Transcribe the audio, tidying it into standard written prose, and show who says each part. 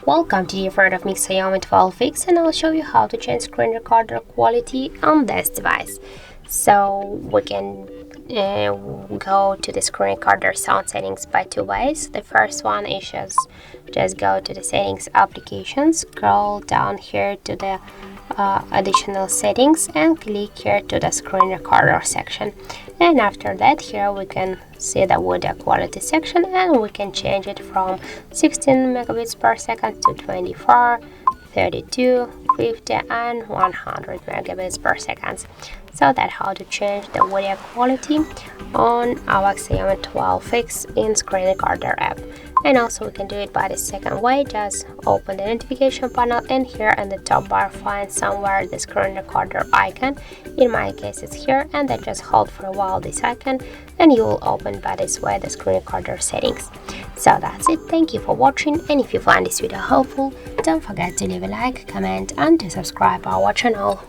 Speaker 1: Welcome to the part of XIAOMI 12X, and I'll show you how to change screen recorder quality on this device. So we can go to the screen recorder sound settings by two ways. The first one is just go to the settings application, scroll down here to the additional settings and click here to the screen recorder section. And after that, here we can see the audio quality section, and we can change it from 16 megabits per second to 24, 32, 50 and 100 megabits per second. So that's how to change the audio quality on our XIAOMI 12X in screen recorder app. And also we can do it by the second way. Just open the notification panel and here in the top bar find somewhere the screen recorder icon. In my case it's here, and then just hold for a while this icon and you will open by this way the screen recorder settings. So that's it. Thank you for watching, and if you find this video helpful, don't forget to leave a like, comment and to subscribe our channel.